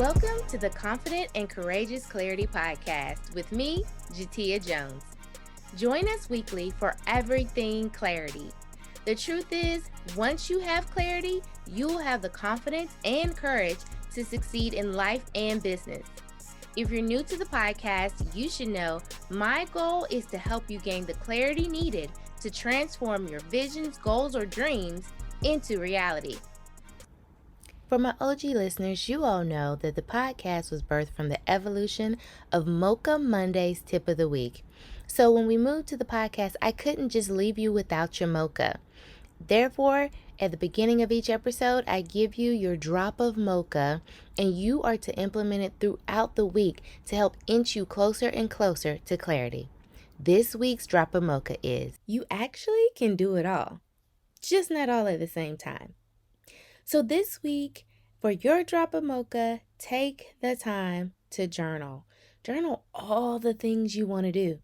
Welcome to the Confident and Courageous Clarity Podcast with me, Jateya Jones. Join us weekly for everything clarity. The truth is, once you have clarity, you'll have the confidence and courage to succeed in life and business. If you're new to the podcast, you should know my goal is to help you gain the clarity needed to transform your visions, goals, or dreams into reality. For my OG listeners, you all know that the podcast was birthed from the evolution of Mocha Monday's Tip of the Week. So when we moved to the podcast, I couldn't just leave you without your mocha. Therefore, at the beginning of each episode, I give you your drop of mocha, and you are to implement it throughout the week to help inch you closer and closer to clarity. This week's drop of mocha is, you actually can do it all, just not all at the same time. So this week, for your drop of mocha, take the time to journal. Journal all the things you want to do.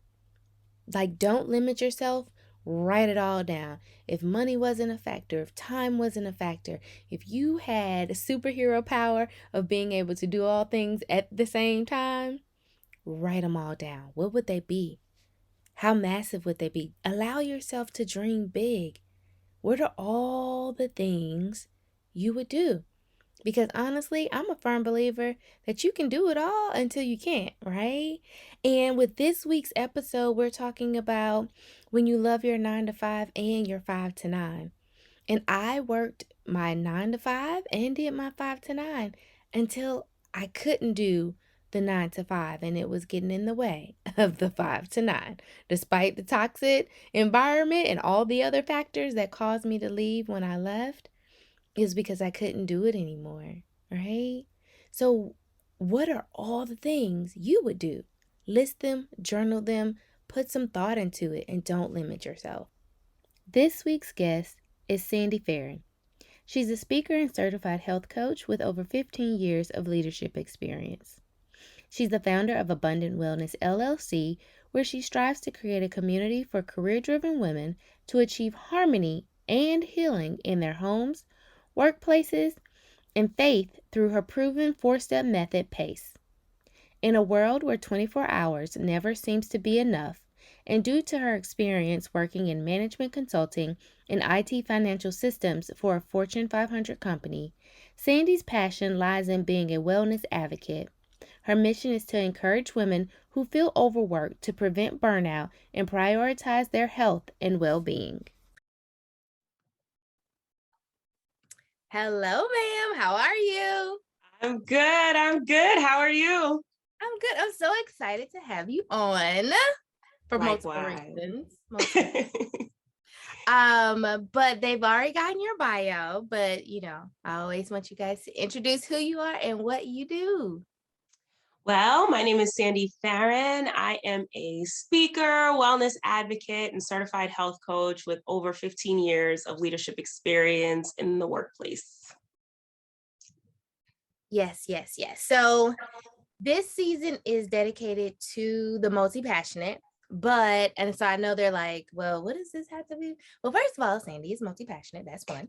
Like, don't limit yourself. Write it all down. If money wasn't a factor, if time wasn't a factor, if you had a superhero power of being able to do all things at the same time, write them all down. What would they be? How massive would they be? Allow yourself to dream big. What are all the things you would do? Because honestly, I'm a firm believer that you can do it all until you can't, right? And with this week's episode, we're talking about when you love your 9 to 5 and your 5 to 9. And I worked my 9 to 5 and did my 5 to 9 until I couldn't do the 9 to 5, and it was getting in the way of the 5 to 9. Despite the toxic environment and all the other factors that caused me to leave when I left, is because I couldn't do it anymore, right? So what are all the things you would do? List them, journal them, put some thought into it, and don't limit yourself. This week's guest is Sandy Pharaon. She's a speaker and certified health coach with over 15 years of leadership experience. She's the founder of Abundant Wellness LLC, where she strives to create a community for career-driven women to achieve harmony and healing in their homes, workplaces, and faith through her proven 4-step method, P.A.C.E. In a world where 24 hours never seems to be enough, and due to her experience working in management consulting and IT financial systems for a Fortune 500 company, Sandy's passion lies in being a wellness advocate. Her mission is to encourage women who feel overworked to prevent burnout and prioritize their health and well-being. Hello, ma'am. How are you? I'm good. How are you? I'm good. I'm so excited to have you on for multiple reasons. But they've already gotten your bio, but I always want you guys to introduce who you are and what you do. Well, my name is Sandy Pharaon. I am a speaker, wellness advocate, and certified health coach with over 15 years of leadership experience in the workplace. Yes. So this season is dedicated to the multi-passionate, and so I know they're like, well, what does this have to be? Well, first of all, Sandy is multi-passionate. That's fun.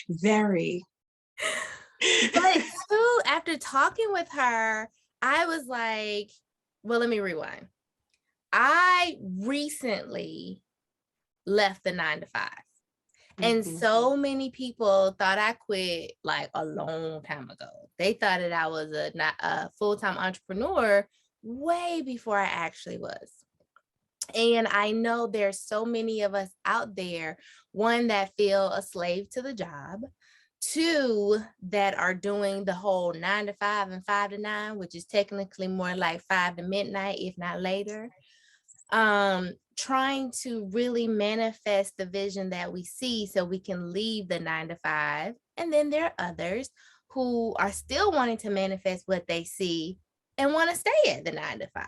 Very. But too, after talking with her, I was like, well, let me rewind. I recently left the 9 to 5. And so many people thought I quit like a long time ago. They thought that I was a full-time entrepreneur way before I actually was. And I know there's so many of us out there, one, that feel a slave to the job, two, that are doing the whole 9 to 5 and 5 to 9, which is technically more like 5 to midnight, if not later. Trying to really manifest the vision that we see so we can leave the 9 to 5. And then there are others who are still wanting to manifest what they see and want to stay at the 9 to 5.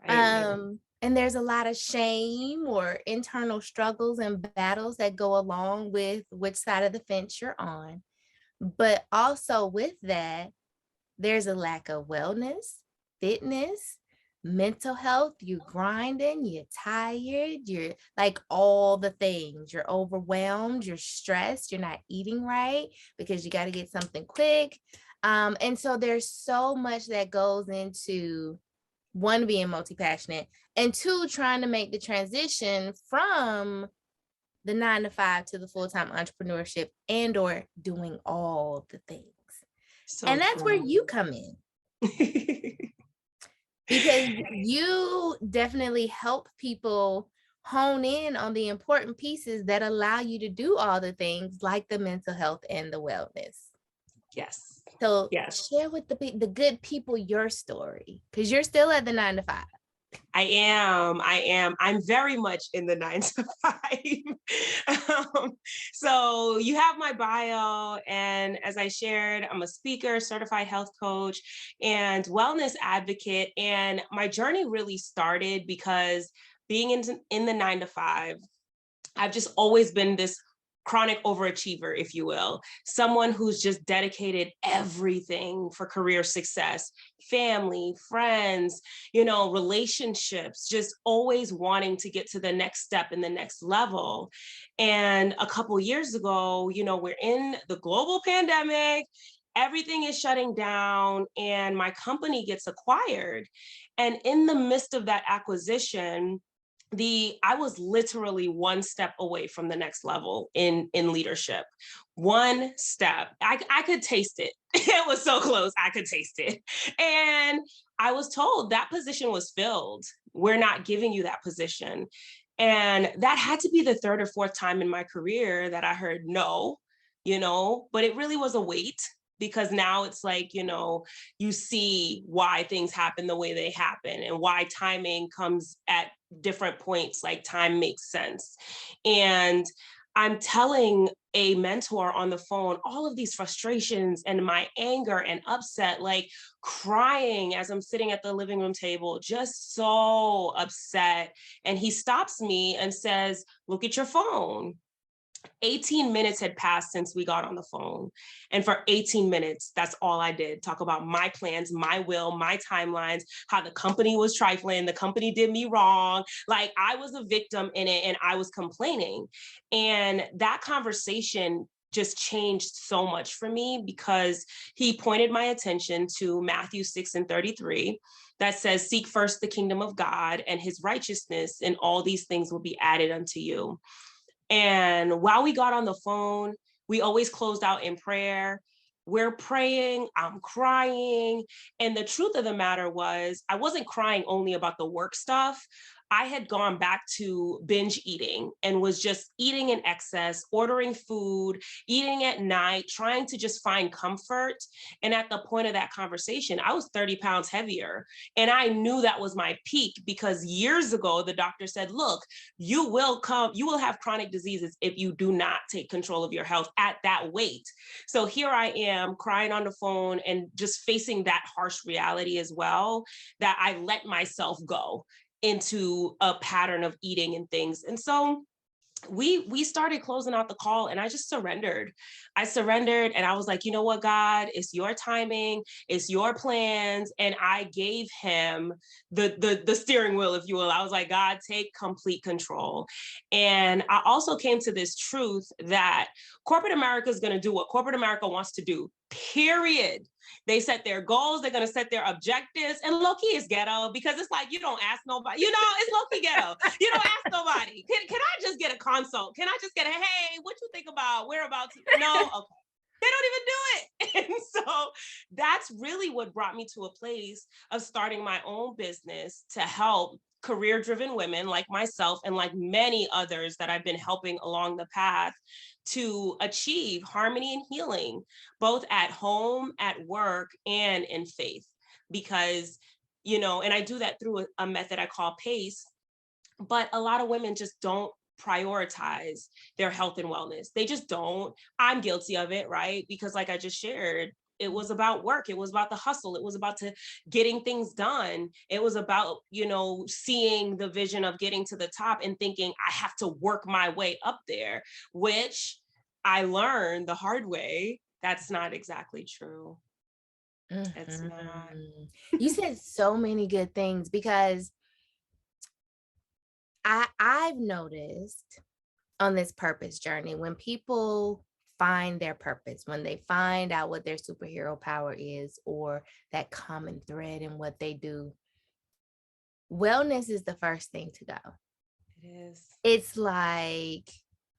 Right. And there's a lot of shame or internal struggles and battles that go along with which side of the fence you're on. But also with that, there's a lack of wellness, fitness, mental health, you're grinding, you're tired, you're like all the things. You're overwhelmed, you're stressed, you're not eating right because you got to get something quick. And so there's so much that goes into one, being multi-passionate, and two, trying to make the transition from the 9 to 5 to the full-time entrepreneurship and or doing all the things. So And that's where true. you come in, because you definitely help people hone in on the important pieces that allow you to do all the things like the mental health and the wellness. Yes. So Yes. share with the good people your story, because you're still at the 9 to 5. I am. I'm very much in the 9 to 5. So you have my bio. And as I shared, I'm a speaker, certified health coach, and wellness advocate. And my journey really started because being in the 9 to 5, I've just always been this chronic overachiever, if you will, someone who's just dedicated everything for career success, family, friends, relationships, just always wanting to get to the next step and the next level. And a couple years ago, we're in the global pandemic. Everything is shutting down and my company gets acquired. And in the midst of that acquisition, I was literally one step away from the next level in leadership. One step. I could taste it. It was so close. I could taste it. And I was told that position was filled. We're not giving you that position. And that had to be the third or fourth time in my career that I heard no, but it really was a wait, because now it's like, you see why things happen the way they happen and why timing comes at different points, like time makes sense. And I'm telling a mentor on the phone all of these frustrations and my anger and upset, like crying as I'm sitting at the living room table, just so upset. And he stops me and says, "Look at your phone." 18 minutes had passed since we got on the phone. And for 18 minutes, that's all I did. Talk about my plans, my will, my timelines, how the company was trifling, the company did me wrong. Like I was a victim in it and I was complaining. And that conversation just changed so much for me, because he pointed my attention to Matthew 6:33 that says, "Seek first the kingdom of God and his righteousness, and all these things will be added unto you." And while we got on the phone, we always closed out in prayer. We're praying, I'm crying. And the truth of the matter was, I wasn't crying only about the work stuff. I had gone back to binge eating and was just eating in excess, ordering food, eating at night, trying to just find comfort. And at the point of that conversation, I was 30 pounds heavier. And I knew that was my peak, because years ago, the doctor said, "Look, you will have chronic diseases if you do not take control of your health at that weight." So here I am crying on the phone and just facing that harsh reality as well, that I let myself go into a pattern of eating and things. And so we started closing out the call, and I just surrendered. I surrendered and I was like, "You know what, God, it's your timing, it's your plans." And I gave him the steering wheel, if you will. I was like, "God, take complete control." And I also came to this truth that corporate America is going to do what corporate America wants to do, period. They set their goals, they're going to set their objectives, and low-key is ghetto, because it's like, you don't ask nobody, it's low-key ghetto. You don't ask nobody, can I just get a consult? Can I just get a, "Hey, what you think about whereabouts?" No, okay. They don't even do it. And so that's really what brought me to a place of starting my own business to help career-driven women like myself and like many others that I've been helping along the path to achieve harmony and healing, both at home, at work, and in faith. Because, and I do that through a method I call PACE, but a lot of women just don't prioritize their health and wellness. They just don't. I'm guilty of it, right? Because like I just shared, it was about work. It was about the hustle. It was about getting things done. It was about, seeing the vision of getting to the top and thinking I have to work my way up there, which I learned the hard way. That's not exactly true. It's not. You said so many good things because I've noticed on this purpose journey, when people find their purpose, when they find out what their superhero power is or that common thread in what they do, wellness is the first thing to go. It is. It's like,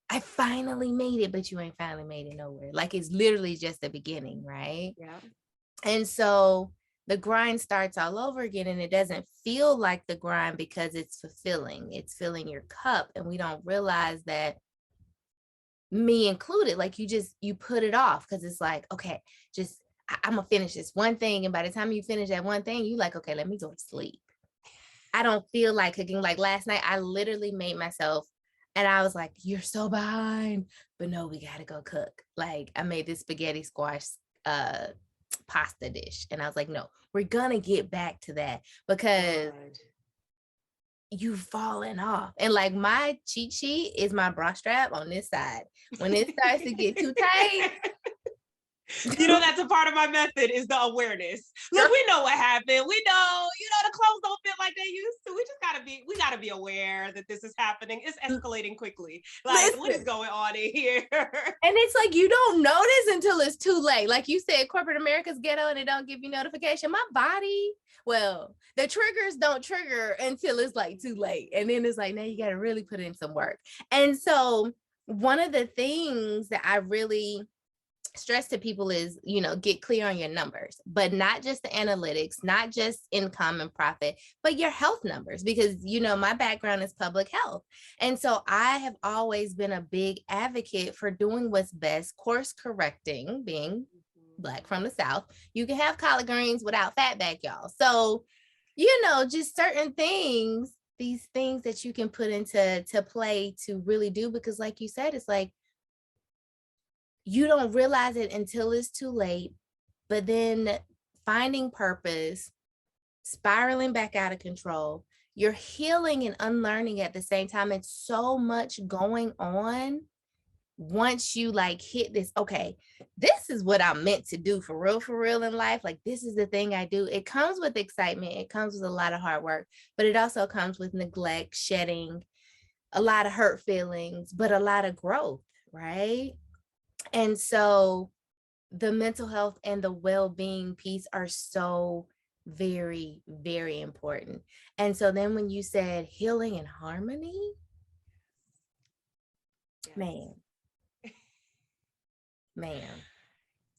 I finally made it, but you ain't finally made it nowhere. Like, it's literally just the beginning, right? Yeah. And so the grind starts all over again, and it doesn't feel like the grind because it's fulfilling. It's filling your cup, and we don't realize that, me included, like you put it off because it's like, okay, just I'm gonna finish this one thing, and by the time you finish that one thing, you like, okay, let me go to sleep. I don't feel like cooking. Like last night, I literally made myself, and I was like, you're so behind, but no, we gotta go cook. Like I made this spaghetti squash uh pasta dish, and I was like, no, we're gonna get back to that because God. you've fallen off. And like my cheat sheet is my bra strap on this side. When it starts to get too tight, You know, that's a part of my method is the awareness. Look, we know what happened. We know, the clothes don't fit like they used to. We gotta be aware that this is happening. It's escalating quickly. Like, what is going on in here? And it's like, you don't notice until it's too late. Like you said, corporate America's ghetto and it don't give you notification. My body, well, the triggers don't trigger until it's like too late. And then it's like, now you got to really put in some work. And so one of the things that I really stress to people is, get clear on your numbers, but not just the analytics, not just income and profit, but your health numbers, because, my background is public health. And so I have always been a big advocate for doing what's best, course correcting, being Black from the South. You can have collard greens without fat back, y'all. So, just certain things, these things that you can put into play to really do, because like you said, it's like, you don't realize it until it's too late, but then finding purpose, spiraling back out of control, you're healing and unlearning at the same time. It's so much going on. Once you like hit this, okay, this is what I'm meant to do for real in life. Like, this is the thing I do. It comes with excitement. It comes with a lot of hard work, but it also comes with neglect, shedding, a lot of hurt feelings, but a lot of growth, right? And so the mental health and the well-being piece are so very, very important. And so then when you said healing and harmony, Yes. man.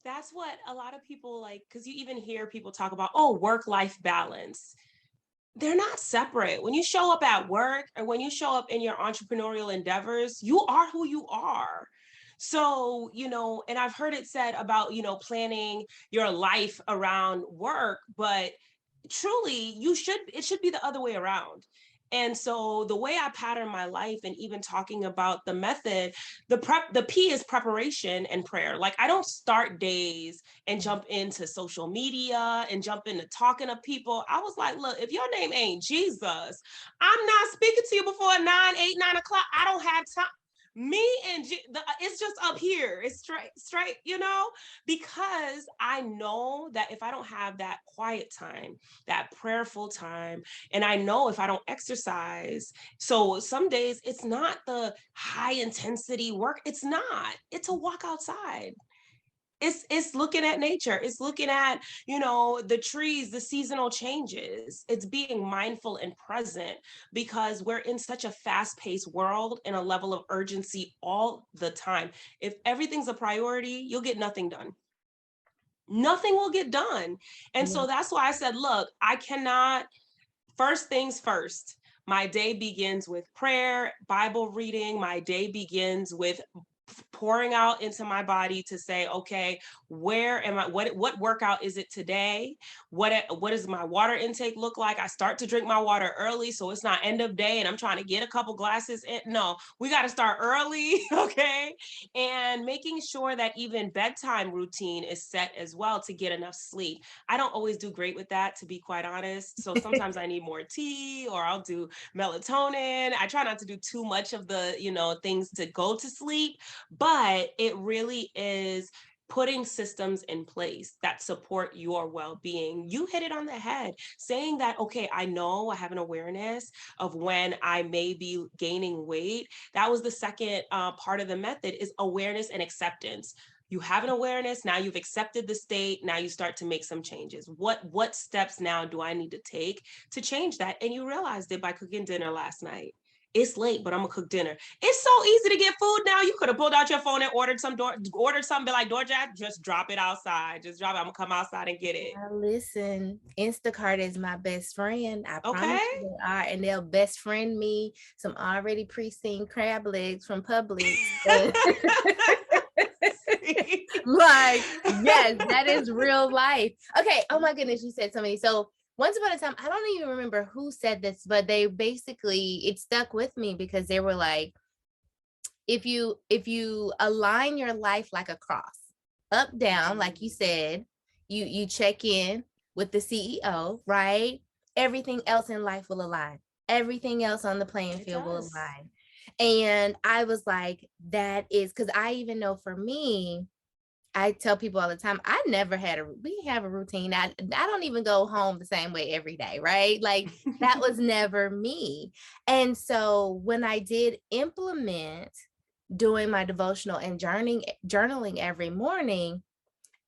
That's what a lot of people like, because you even hear people talk about, work-life balance. They're not separate. When you show up at work or when you show up in your entrepreneurial endeavors, you are who you are. So, and I've heard it said about, planning your life around work, but truly it should be the other way around. And so the way I pattern my life, and even talking about the method, the P is preparation and prayer. Like, I don't start days and jump into social media and jump into talking to people. I was like, look, if your name ain't Jesus, I'm not speaking to you before 9 o'clock. I don't have time. Me and it's just up here. It's straight, because I know that if I don't have that quiet time, that prayerful time, and I know if I don't exercise, so some days it's not the high intensity work. It's a walk outside. It's looking at nature. It's looking at, the trees, the seasonal changes. It's being mindful and present, because we're in such a fast-paced world and a level of urgency all the time. If everything's a priority, you'll get nothing done. Nothing will get done. And so that's why I said, look, I cannot, first things first. My day begins with prayer, Bible reading. My day begins with pouring out into my body to say, okay, where am I? What workout is it today? What does my water intake look like? I start to drink my water early, so it's not end of day and I'm trying to get a couple glasses in. No, we got to start early, okay? And making sure that even bedtime routine is set as well to get enough sleep. I don't always do great with that, to be quite honest. So sometimes I need more tea, or I'll do melatonin. I try not to do too much of the, things to go to sleep, but it really is putting systems in place that support your well-being. You hit it on the head, saying that, okay, I know I have an awareness of when I may be gaining weight. That was the second part of the method, is awareness and acceptance. You have an awareness, now you've accepted the state, now you start to make some changes. What steps now do I need to take to change that? And you realized it by cooking dinner last night. It's late, but I'm gonna cook dinner. It's so easy to get food now. You could have pulled out your phone and ordered something, be like, DoorDash, just drop it outside. Just drop it. I'm gonna come outside and get it. Listen, Instacart is my best friend. I promise Okay. you they are. And they'll best friend me some already pre-seen crab legs from Publix. Like, yes, that is real life. Okay. Oh my goodness, you said so many. So once upon a time, I don't even remember who said this, but they basically, it stuck with me because they were like, if you align your life like a cross, up, down, like you said, you check in with the CEO, right? Everything else in life will align. Everything else on the playing field will align. And I was like, that is, because I even know for me, I tell people all the time, we have a routine. I don't even go home the same way every day, right? Like that was never me. And when I did implement doing my devotional and journaling every morning,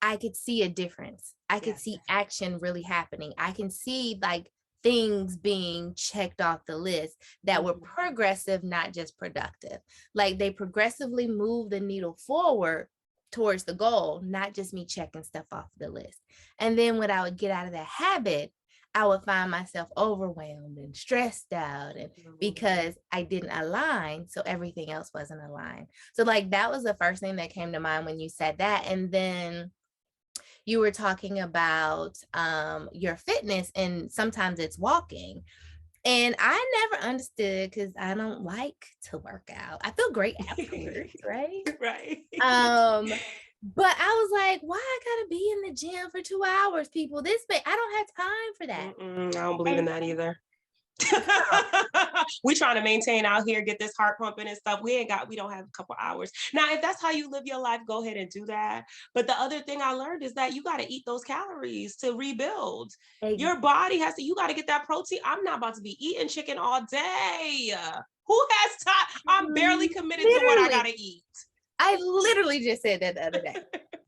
I could see a difference. I could see action really happening. I can see like things being checked off the list that were progressive, not just productive. Like they progressively move the needle forward towards the goal, not just me checking stuff off the list. And then when I would get out of that habit, I would find myself overwhelmed and stressed out, and because I didn't align, so everything else wasn't aligned. So like that was the first thing that came to mind when you said that. And then you were talking about your fitness, and sometimes it's walking. And I never understood because I don't like to work out. I feel great afterwards, right? Right. But I was like, why I gotta be in the gym for 2 hours, people? I don't have time for that. I don't believe in that either. We trying to maintain out here, get this heart pumping and stuff. We don't have a couple hours. Now, if that's how you live your life, go ahead and do that. But the other thing I learned is that you got to eat those calories to rebuild. Your body you got to get that protein. I'm not about to be eating chicken all day. Who has time? I'm barely committed to what I got to eat. I literally just said that the other day.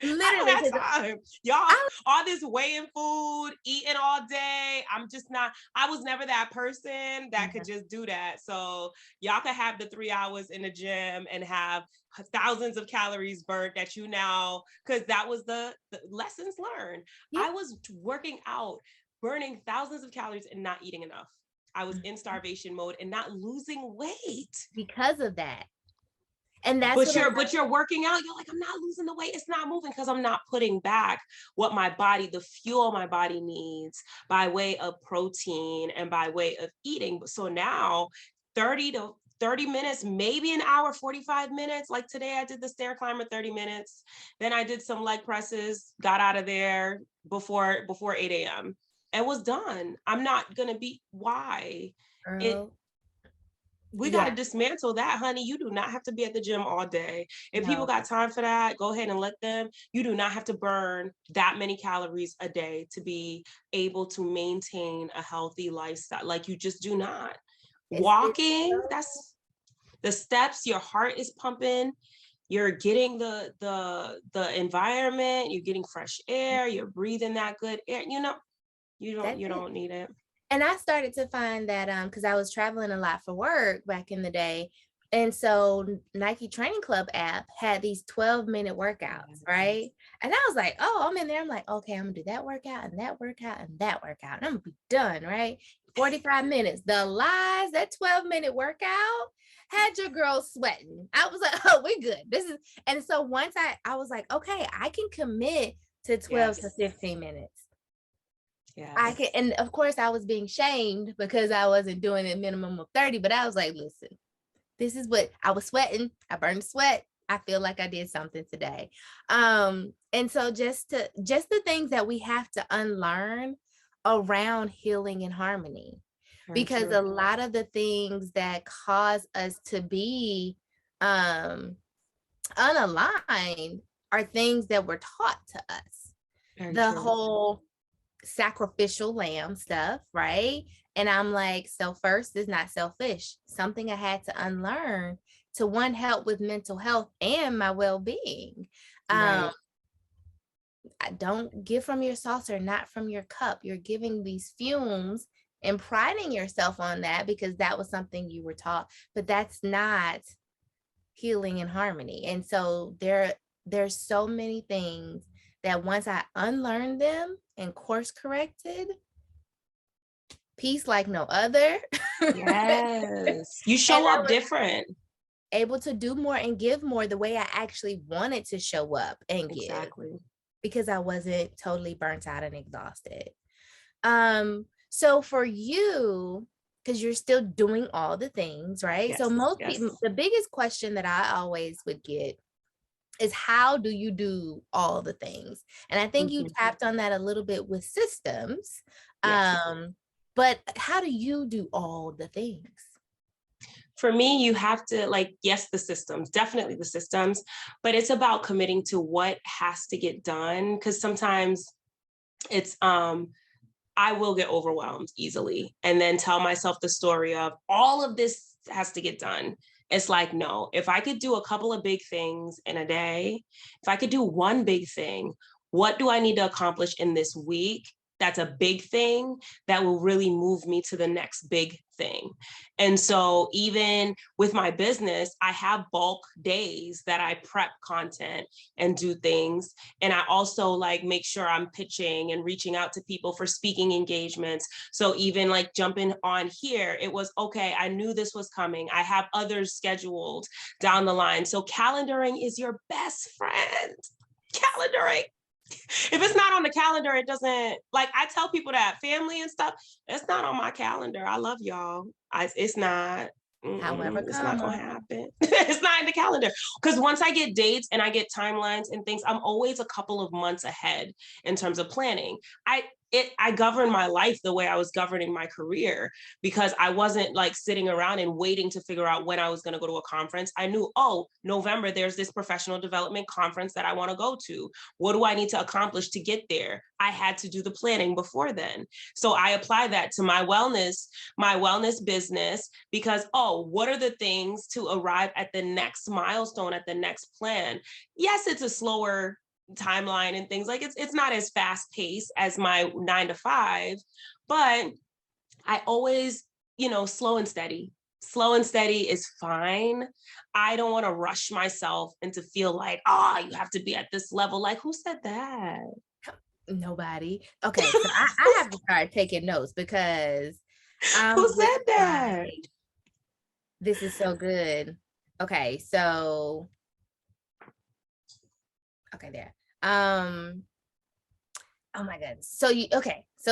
Literally, I don't have time. Y'all, all this weighing food, eating all day. I'm just not. I was never that person that could just do that. So y'all could have the 3 hours in the gym and have thousands of calories burnt that you now, because that was the lessons learned. I was working out, burning thousands of calories and not eating enough. I was in starvation mode and not losing weight because of that. And that's but you're working out. You're like, I'm not losing the weight. It's not moving because I'm not putting back what the fuel my body needs by way of protein and by way of eating. So now 30 minutes, maybe an hour, 45 minutes. Like today I did the stair climber 30 minutes. Then I did some leg presses, got out of there before 8 a.m. and was done. I'm not going to be, why? We got to dismantle that, honey. You do not have to be at the gym all day. If people got time for that, go ahead and let them. You do not have to burn that many calories a day to be able to maintain a healthy lifestyle. Like you just do not. Walking, that's the steps. Your heart is pumping. You're getting the environment. You're getting fresh air. You're breathing that good air. You don't need it. And I started to find that because I was traveling a lot for work back in the day. And so Nike Training Club app had these 12-minute workouts, right? And I was like, oh, I'm in there. I'm like, okay, I'm gonna do that workout and that workout and that workout. And I'm gonna be done, right? 45 minutes. The lies, that 12-minute workout had your girl sweating. I was like, oh, we're good. And so once I was like, okay, I can commit to 12 to 15 minutes. Yeah, I can, and of course I was being shamed because I wasn't doing a minimum of 30, but I was like, listen, this is what I was sweating. I burned sweat. I feel like I did something today. And so just the things that we have to unlearn around healing and harmony, because a lot of the things that cause us to be unaligned are things that were taught to us. Very The true. whole sacrificial lamb stuff, right? And I'm like, so first is not selfish. Something I had to unlearn to one, help with mental health and my well-being. Right. Don't give from your saucer, not from your cup. You're giving these fumes and priding yourself on that because that was something you were taught, but that's not healing and harmony. And so there's so many things that once I unlearned them and course corrected, peace like no other. Yes. You And show I up was different. able to do more and give more the way I actually wanted to show up and give, Exactly. because I wasn't totally burnt out and exhausted. So for you, because you're still doing all the things, right? Yes. So most Yes. people, the biggest question that I always would get is, how do you do all the things? And I think you tapped on that a little bit with systems. Yes. But how do you do all the things? For me, you have to, like, yes, the systems, definitely the systems, but it's about committing to what has to get done. Because sometimes it's I will get overwhelmed easily and then tell myself the story of all of this has to get done. It's like, no, if I could do a couple of big things in a day, if I could do one big thing, what do I need to accomplish in this week? That's a big thing that will really move me to the next big thing. And so even with my business, I have bulk days that I prep content and do things. And I also like make sure I'm pitching and reaching out to people for speaking engagements. So even like jumping on here, it was, okay, I knew this was coming. I have others scheduled down the line. So calendaring is your best friend. Calendaring. If it's not on the calendar, it doesn't, like, I tell people that family and stuff, it's not on my calendar. I love y'all. It's not. However, It's not gonna happen. It's not in the calendar. Because once I get dates and I get timelines and things, I'm always a couple of months ahead in terms of planning. I govern my life the way I was governing my career, because I wasn't like sitting around and waiting to figure out when I was going to go to a conference. I knew, oh, November, there's this professional development conference that I want to go to. What do I need to accomplish to get there? I had to do the planning before then. So I apply that to my wellness business, because, oh, what are the things to arrive at the next milestone, at the next plan? Yes, it's a slower timeline and things, like it's not as fast paced as my 9 to 5, but I always, slow and steady. Slow and steady is fine. I don't want to rush myself and to feel like, you have to be at this level. Like, who said that? Nobody. Okay, so I have to start taking notes, because who said that? This is so good. Okay, so there. Oh my goodness. So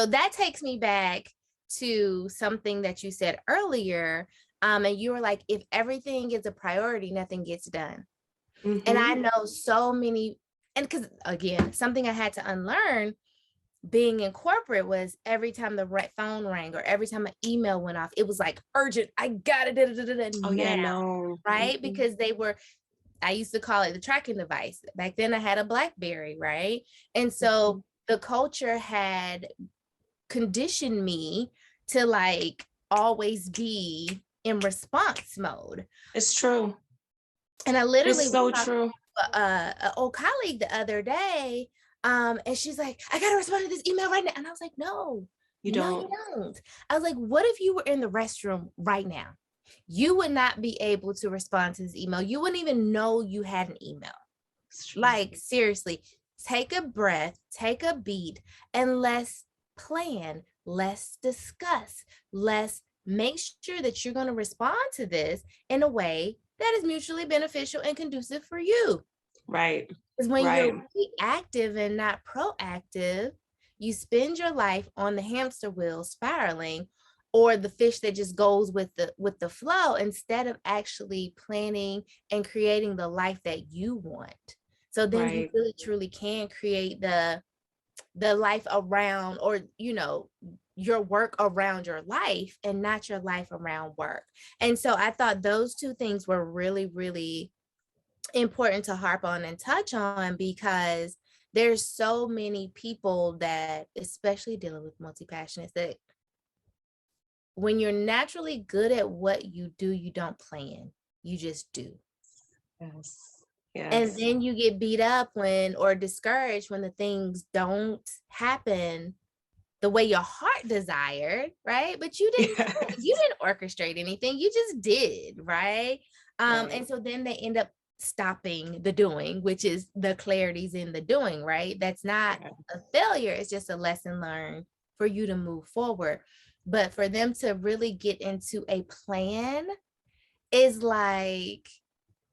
that takes me back to something that you said earlier. And you were like, if everything is a priority, nothing gets done. Mm-hmm. And I know so many, and because again, something I had to unlearn being in corporate was every time the phone rang or every time an email went off, it was like urgent. I got it now, yeah, no. Right? Because I used to call it the tracking device. Back then I had a BlackBerry, right? And so the culture had conditioned me to like always be in response mode. It's true. And I literally it's so true. An old colleague the other day, and she's like, I gotta respond to this email right now. And I was like, no, you don't. I was like, what if you were in the restroom right now? You would not be able to respond to this email. You wouldn't even know you had an email. Like, seriously, take a breath, take a beat, and let's plan, let's discuss, let's make sure that you're going to respond to this in a way that is mutually beneficial and conducive for you. Right. Because when you're reactive and not proactive, you spend your life on the hamster wheel spiraling, or the fish that just goes with the flow, instead of actually planning and creating the life that you want. So then you really truly can create the life around, or your work around your life, and not your life around work. And so I thought those two things were really, really important to harp on and touch on, because there's so many people that, especially dealing with multi-passionates, that when you're naturally good at what you do, you don't plan, you just do. Yes. And Yes. then you get beat up or discouraged when the things don't happen the way your heart desired, right? But you Yes. didn't orchestrate anything, you just did, right? Right. And so then they end up stopping the doing, which is the clarity's in the doing, right? That's not Yeah. a failure, it's just a lesson learned for you to move forward. But for them to really get into a plan is like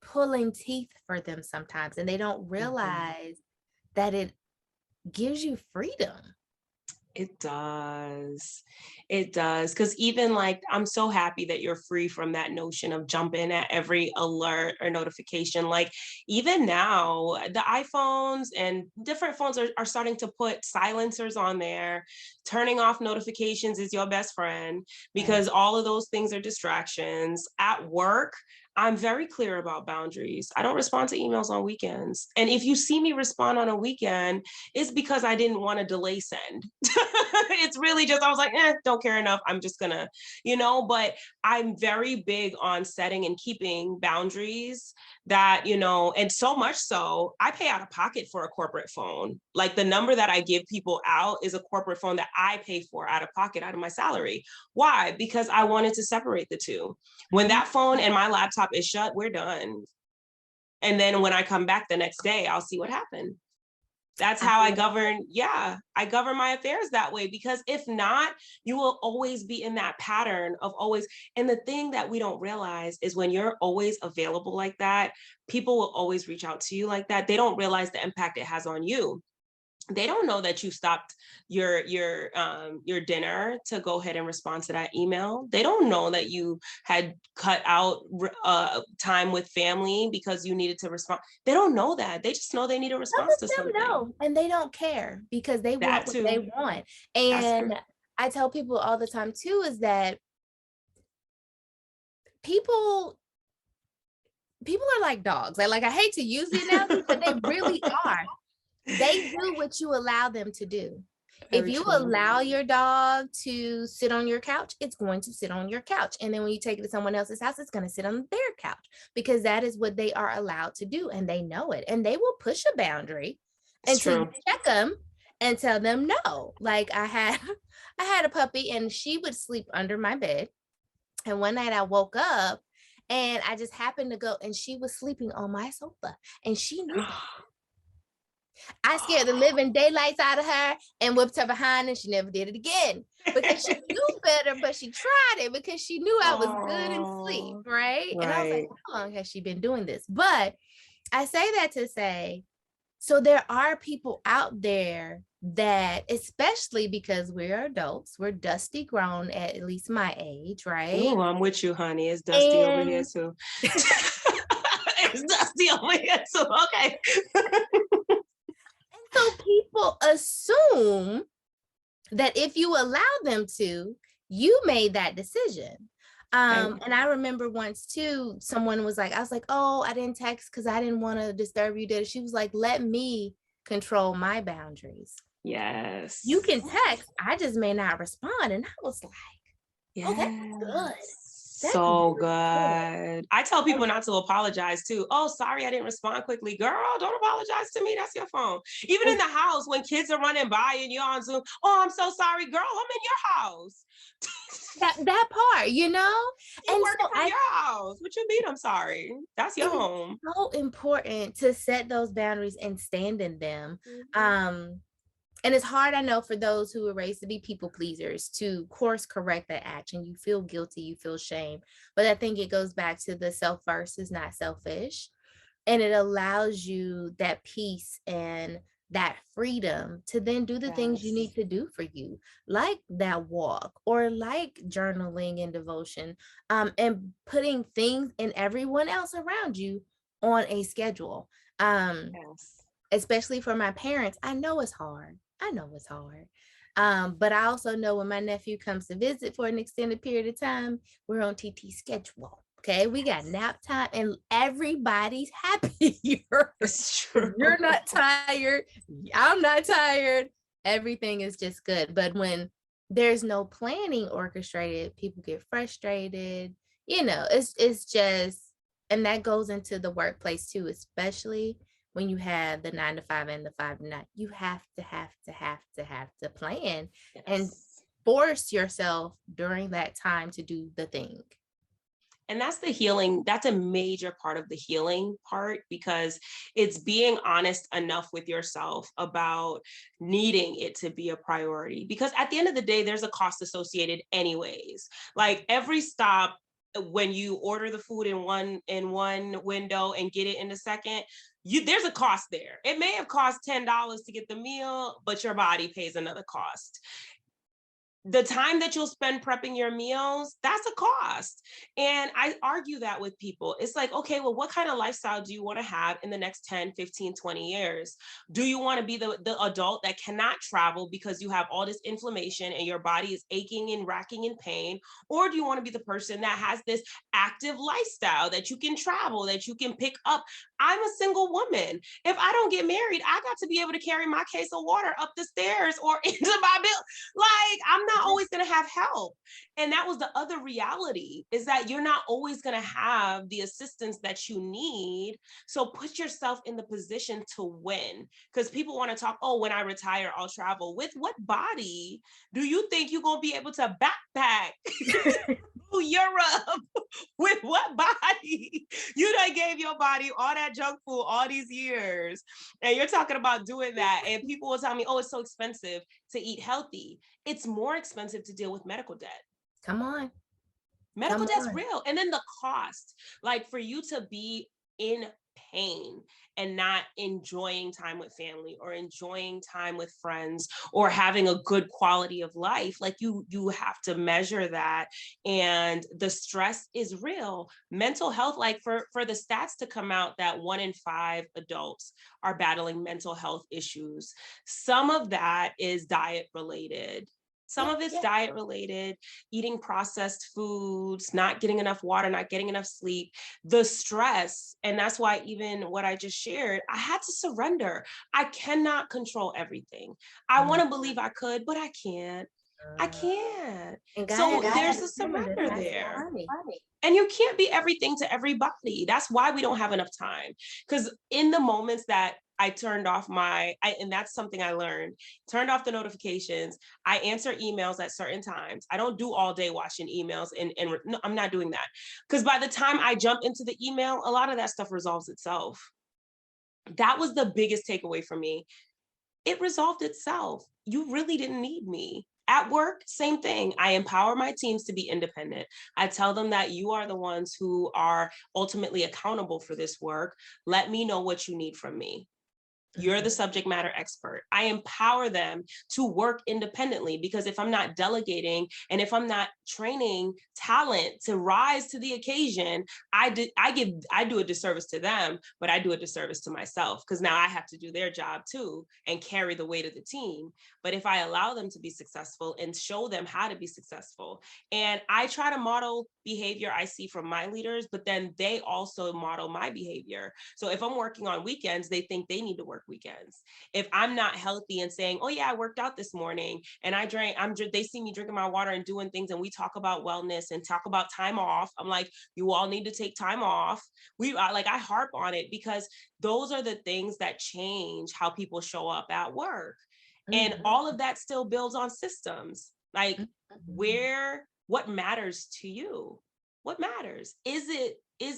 pulling teeth for them sometimes, and they don't realize that it gives you freedom. It does. It does. Because even like, I'm so happy that you're free from that notion of jumping at every alert or notification. Like, even now, the iPhones and different phones are starting to put silencers on there. Turning off notifications is your best friend, because all of those things are distractions. At work, I'm very clear about boundaries. I don't respond to emails on weekends. And if you see me respond on a weekend, it's because I didn't want to delay send. It's really just, I was like, don't care enough. I'm just gonna, but I'm very big on setting and keeping boundaries that, and so much so, I pay out of pocket for a corporate phone. Like, the number that I give people out is a corporate phone that I pay for out of pocket, out of my salary. Why? Because I wanted to separate the two. When that phone and my laptop is shut, we're done. And then when I come back the next day, I'll see what happened. That's how I govern. Yeah, I govern my affairs that way, because if not, you will always be in that pattern of always. And the thing that we don't realize is, when you're always available like that, people will always reach out to you like that. They don't realize the impact it has on you. They don't know that you stopped your dinner to go ahead and respond to that email. They don't know that you had cut out time with family because you needed to respond. They don't know that. They just know they need a response to Some something. know, and they don't care because they That want what they too. want. That's And true. I tell people all the time too, is that people are like dogs. Like, I hate to use the analogy, but they really are. They do what you allow them to do. If Very you true. allow your dog to sit on your couch, it's going to sit on your couch. And then when you take it to someone else's house, it's going to sit on their couch, because that is what they are allowed to do. And they know it. And they will push a boundary It's until true. you check them and tell them no. Like, I had a puppy, and she would sleep under my bed. And one night I woke up and I just happened to go, and she was sleeping on my sofa, and she knew that. I scared the living daylights out of her and whipped her behind, and she never did it again, because she knew better, but she tried it because she knew I was good in sleep, right? And I was like, Right. how long has she been doing this? But I say that to say, so there are people out there that, especially because we're adults, we're dusty grown, at least my age, right? Ooh, I'm with you, honey. It's dusty over here And too. It's dusty over here too. Okay. so people assume that if you allow them to, you made that decision. And I remember once too, someone was like, I was like, oh, I didn't text because I didn't want to disturb you. She was like, let me control my boundaries. Yes. You can text, I just may not respond. And I was like, oh, that's good. That's So really good. I tell people not to apologize too. Oh, sorry, I didn't respond quickly. Girl, don't apologize to me. That's your phone. Even in the house, when kids are running by and you're on Zoom, oh, I'm so sorry, girl. I'm in your house. that part, You and working so from your house. What you mean? I'm sorry. That's your home. so important to set those boundaries and stand in them. And it's hard, I know, for those who were raised to be people pleasers to course correct that action. You feel guilty, you feel shame. But I think it goes back to the self first is not selfish. And it allows you that peace and that freedom to then do the things you need to do for you, like that walk or like journaling and devotion, and putting things and everyone else around you on a schedule. Especially for my parents, I know it's hard. But I also know when my nephew comes to visit for an extended period of time, we're on TT schedule. Okay, we got nap time and everybody's happy. It's true. You're not tired. I'm not tired. Everything is just good. But when there's no planning orchestrated, people get frustrated. It's just, and that goes into the workplace too, especially when you have the 9 to 5 and the 5 to 9. You have to plan and Yes. force yourself during that time to do the thing. And that's the healing. That's a major part of the healing part, because it's being honest enough with yourself about needing it to be a priority. Because at the end of the day, there's a cost associated anyways. Like every stop, when you order the food in one window and get it in the second, there's a cost there. It may have cost $10 to get the meal, but your body pays another cost. The time that you'll spend prepping your meals, that's a cost. And I argue that with people. It's like, okay, well, what kind of lifestyle do you want to have in the next 10, 15, 20 years? Do you want to be the adult that cannot travel because you have all this inflammation and your body is aching and racking in pain? Or do you want to be the person that has this active lifestyle that you can travel, that you can pick up? I'm a single woman. If I don't get married, I got to be able to carry my case of water up the stairs or into my bill. Like, I'm not always going to have help. And that was the other reality, is that you're not always going to have the assistance that you need. So put yourself in the position to win, because people want to talk, oh, when I retire, I'll travel. With what body do you think you're going to be able to backpack to Europe? With what body? You done gave your body all that junk food all these years, and you're talking about doing that. And people will tell me, oh, it's so expensive to eat healthy. It's more expensive to deal with medical debt. Come on. Medical debt's real. And then the cost, like for you to be in pain and not enjoying time with family or enjoying time with friends or having a good quality of life, like you have to measure that. And the stress is real. Mental health, like for the stats to come out that 1 in 5 adults are battling mental health issues, some of that is diet related. Some of it's diet related, eating processed foods, not getting enough water, not getting enough sleep, the stress. And that's why even what I just shared, I had to surrender. I cannot control everything. I want to believe I could, but I can't. I can't. So there's a surrender there. And you can't be everything to everybody. That's why we don't have enough time. Because in the moments that I turned off and that's something I learned, turned off the notifications. I answer emails at certain times. I don't do all day watching emails and no, I'm not doing that. Because by the time I jump into the email, a lot of that stuff resolves itself. That was the biggest takeaway for me. It resolved itself. You really didn't need me. At work, same thing. I empower my teams to be independent. I tell them that you are the ones who are ultimately accountable for this work. Let me know what you need from me. You're the subject matter expert. I empower them to work independently, because if I'm not delegating and if I'm not training talent to rise to the occasion, I do a disservice to them, but I do a disservice to myself, because now I have to do their job too and carry the weight of the team. But if I allow them to be successful and show them how to be successful, and I try to model behavior I see from my leaders, but then they also model my behavior. So if I'm working on weekends, they think they need to work weekends. If I'm not healthy and saying, oh yeah, I worked out this morning and they see me drinking my water and doing things, and we talk about wellness and talk about time off. I'm like, you all need to take time off. I harp on it, because those are the things that change how people show up at work. And all of that still builds on systems. Like what matters to you? What matters? Is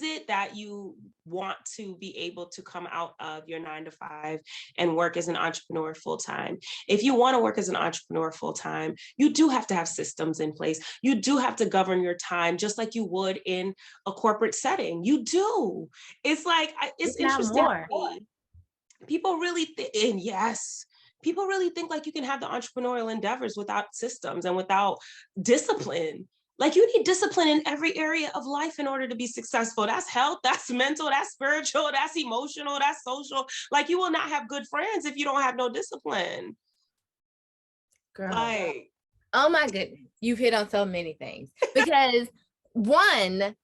it that you want to be able to come out of your 9 to 5 and work as an entrepreneur full time? If you want to work as an entrepreneur full time, you do have to have systems in place. You do have to govern your time just like you would in a corporate setting. You do. It's like, it's interesting. People really and yes, people really think like you can have the entrepreneurial endeavors without systems and without discipline. Like, you need discipline in every area of life in order to be successful. That's health, that's mental, that's spiritual, that's emotional, that's social. Like, you will not have good friends if you don't have no discipline. Girl. Like, oh my goodness. You've hit on so many things. Because one,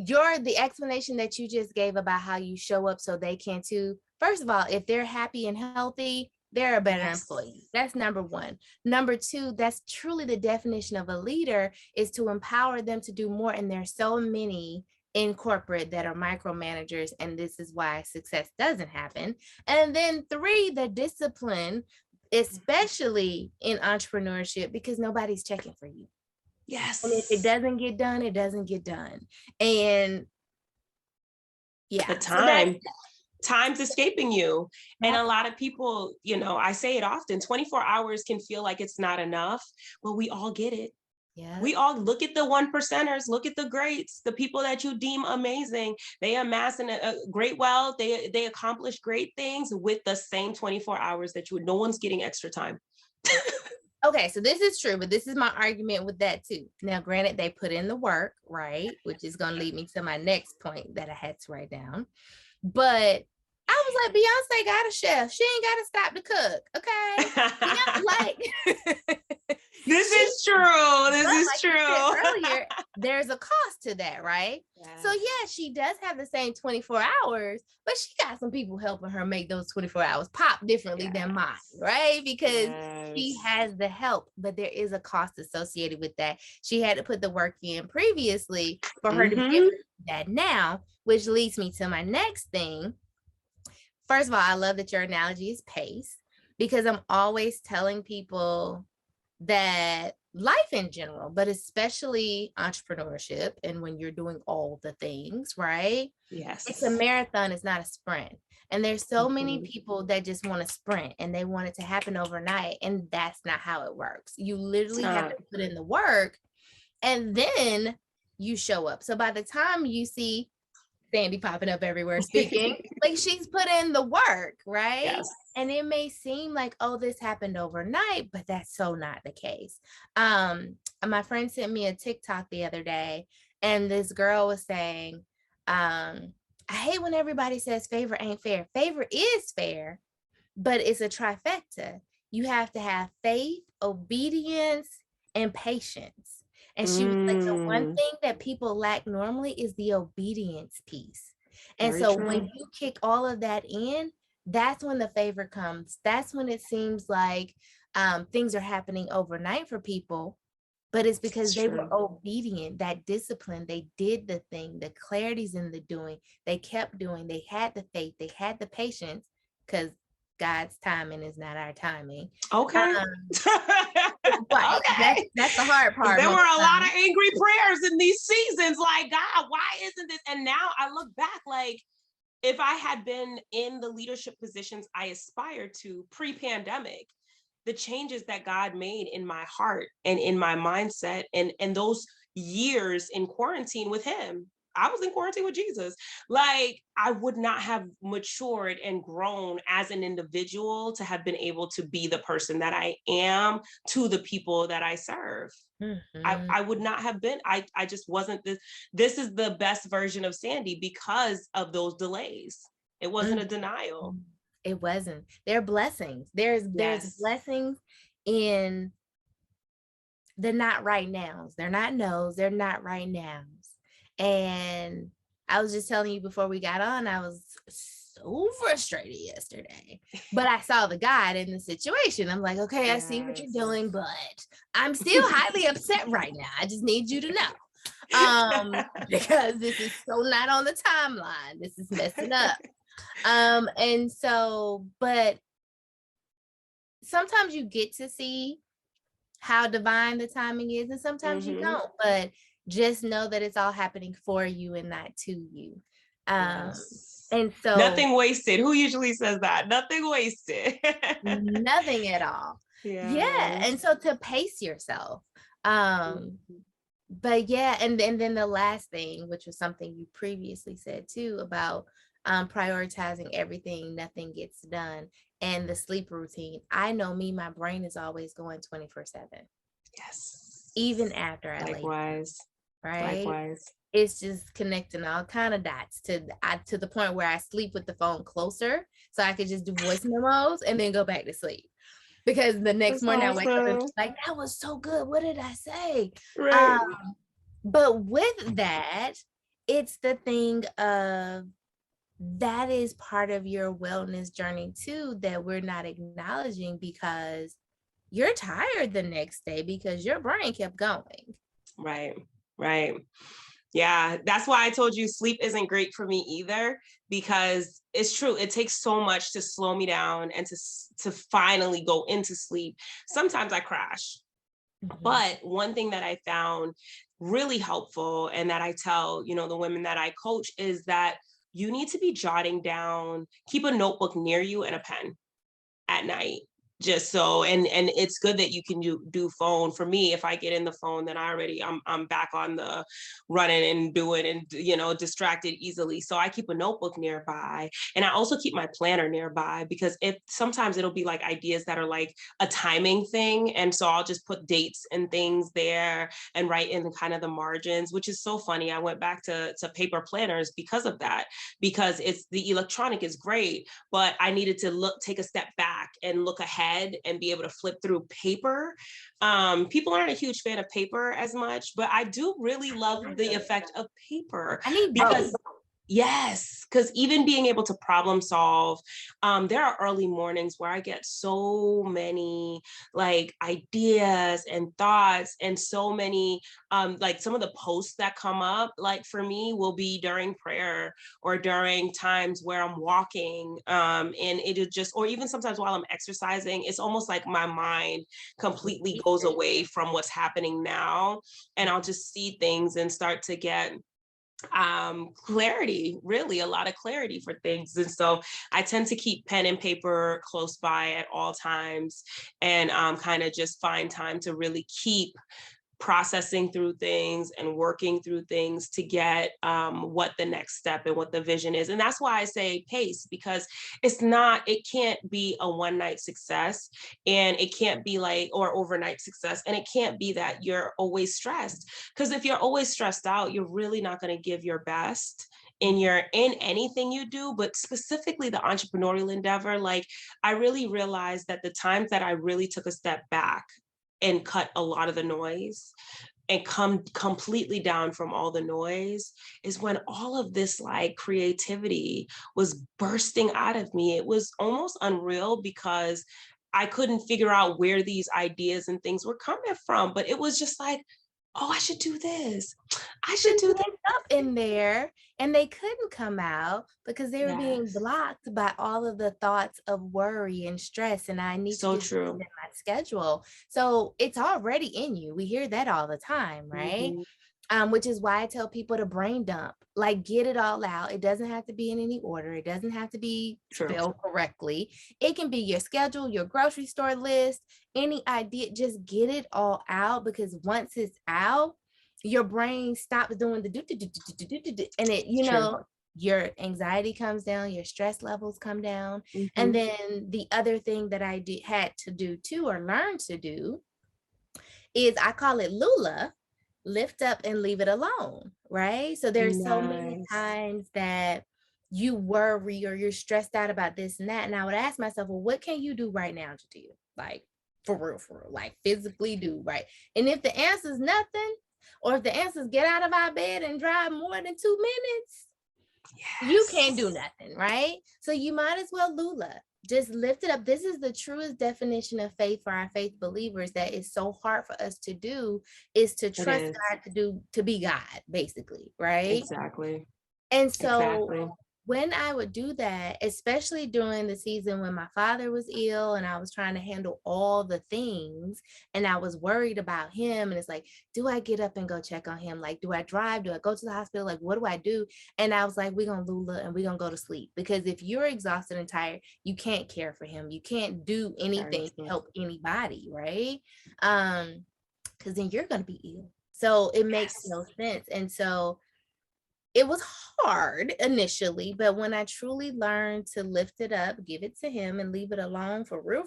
the explanation that you just gave about how you show up so they can too. First of all, if they're happy and healthy, they're a better employee. That's number one. Number two, that's truly the definition of a leader, is to empower them to do more. And there's so many in corporate that are micromanagers, and this is why success doesn't happen. And then three, the discipline, especially in entrepreneurship, because nobody's checking for you. Yes. And if it doesn't get done, it doesn't get done. And yeah, the time's escaping you. And a lot of people, I say it often, 24 hours can feel like it's not enough, but we all get it. Yeah. We all look at the 1%ers, look at the greats, the people that you deem amazing. They amass a great wealth. They accomplish great things with the same 24 hours that no one's getting extra time. Okay, so this is true, but this is my argument with that too. Now, granted, they put in the work, right? Which is going to lead me to my next point that I had to write down. But I was like, Beyonce got a chef. She ain't got to stop to cook, okay? This is true. This is true. Earlier, there's a cost to that, right? Yes. So yeah, she does have the same 24 hours, but she got some people helping her make those 24 hours pop differently than mine, right? Because she has the help, but there is a cost associated with that. She had to put the work in previously for her to be able to do that now, which leads me to my next thing. First of all, I love that your analogy is pace, because I'm always telling people that life in general, but especially entrepreneurship, and when you're doing all the things, right? Yes. It's a marathon, it's not a sprint. And there's so many people that just want to sprint and they want it to happen overnight. And that's not how it works. You literally have to put in the work and then you show up. So by the time you see Sandy popping up everywhere speaking, like she's put in the work, right? Yes. And it may seem like, oh, this happened overnight, but that's so not the case. My friend sent me a TikTok the other day, and this girl was saying, I hate when everybody says favor ain't fair. Favor is fair, but it's a trifecta. You have to have faith, obedience, and patience. And she was like, the one thing that people lack normally is the obedience piece. And very so true. When you kick all of that in, that's when the favor comes. That's when it seems like things are happening overnight for people, but it's because they were obedient, that discipline, they did the thing, the clarity's in the doing, they kept doing, they had the faith, they had the patience, because God's timing is not our timing. Okay. But okay. That's the hard part. There were a lot of angry prayers in these seasons. Like, God, why isn't this? And now I look back, like, if I had been in the leadership positions I aspired to pre-pandemic, the changes that God made in my heart and in my mindset and those years in quarantine with him, I was in quarantine with Jesus. Like, I would not have matured and grown as an individual to have been able to be the person that I am to the people that I serve. Mm-hmm. I would not have been. I just wasn't this. This is the best version of Sandy because of those delays. It wasn't a denial. It wasn't. There are blessings. There's blessings in the not right nows. They're not no's. They're not right nows. And I was just telling you before we got on, I was so frustrated yesterday, but I saw the God in the situation. I'm like, okay, I see what you're doing, but I'm still highly upset right now. I just need you to know, because this is so not on the timeline. This is messing up. And so, but sometimes you get to see how divine the timing is, and sometimes you don't, but just know that it's all happening for you and not to you. And so nothing wasted. Who usually says that? Nothing wasted. Nothing at all. Yeah. And so to pace yourself. But yeah, and then the last thing, which was something you previously said too, about prioritizing everything, nothing gets done, and the sleep routine. I know me, my brain is always going 24/7. Yes. Even after I likewise. Right? Likewise. It's just connecting all kind of dots to the point where I sleep with the phone closer, so I could just do voice memos and then go back to sleep. Because the next morning I wake up and like, that was so good. What did I say? Right. But with that, it's the thing of that is part of your wellness journey too that we're not acknowledging because you're tired the next day because your brain kept going. Right. Right. Yeah, that's why I told you sleep isn't great for me either, because it's true. It takes so much to slow me down and to finally go into sleep. Sometimes I crash. But one thing that I found really helpful and that I tell, the women that I coach is that you need to be jotting down, keep a notebook near you and a pen at night, just so, and it's good that you can do phone. For me, if I get in the phone, then I'm back on the running and doing and distracted easily. So I keep a notebook nearby, and I also keep my planner nearby, because if sometimes it'll be like ideas that are like a timing thing, and so I'll just put dates and things there and write in kind of the margins, which is so funny. I went back to paper planners because of that, because it's the electronic is great, but I needed to take a step back and look ahead and be able to flip through paper. People aren't a huge fan of paper as much, but I do really love the effect of paper. I need because both. Yes, because even being able to problem solve, there are early mornings where I get so many like ideas and thoughts, and so many like some of the posts that come up, like for me, will be during prayer or during times where I'm walking, and it is just, or even sometimes while I'm exercising, it's almost like my mind completely goes away from what's happening now, and I'll just see things and start to get clarity, really a lot of clarity for things. And so I tend to keep pen and paper close by at all times, and kind of just find time to really keep processing through things and working through things to get what the next step and what the vision is. And that's why I say pace, because it can't be a one night success, and it can't be like, or overnight success. And it can't be that you're always stressed, because if you're always stressed out, you're really not going to give your best in anything you do, but specifically the entrepreneurial endeavor. Like, I really realized that the times that I really took a step back and cut a lot of the noise and come completely down from all the noise is when all of this like creativity was bursting out of me. It was almost unreal, because I couldn't figure out where these ideas and things were coming from, but it was just like, oh, I should do this. I should do that. Up in there, and they couldn't come out because they were being Yes. blocked by all of the thoughts of worry and stress, and I need to So get this in true. my schedule. So it's already in you. We hear that all the time, right? Mhm. Which is why I tell people to brain dump, like get it all out. It doesn't have to be in any order. It doesn't have to be True. spelled correctly. It can be your schedule, your grocery store list, any idea. Just get it all out, because once it's out, your brain stops doing the do, and it, True. your anxiety comes down, your stress levels come down. And Mhm. then the other thing that I had to do too, or learn to do, is I call it Lula, lift up and leave it alone, right? So there's so many Nice. times that you worry or you're stressed out about this and that. And I would ask myself, well, what can you do right now to do? Like for real, like physically do, right? And if the answer is nothing, or if the answer is get out of our bed and drive more than 2 minutes, you can't do Yes. nothing, right? So you might as well Lula. Just lift it up. This is the truest definition of faith for our faith believers, that is so hard for us to do, is to It trust is. God to be God, basically, right? Exactly. And so Exactly. when I would do that, especially during the season when my father was ill and I was trying to handle all the things and I was worried about him, and it's like, do I get up and go check on him? Like, do I drive? Do I go to the hospital? Like, what do I do? And I was like, we're going to Lula and we're going to go to sleep, because if you're exhausted and tired, you can't care for him. You can't do Very anything to true. help anybody, right? Because then you're going to be ill. So it makes no Yes. sense. And so it was hard initially, but when I truly learned to lift it up, give it to him, and leave it alone for real,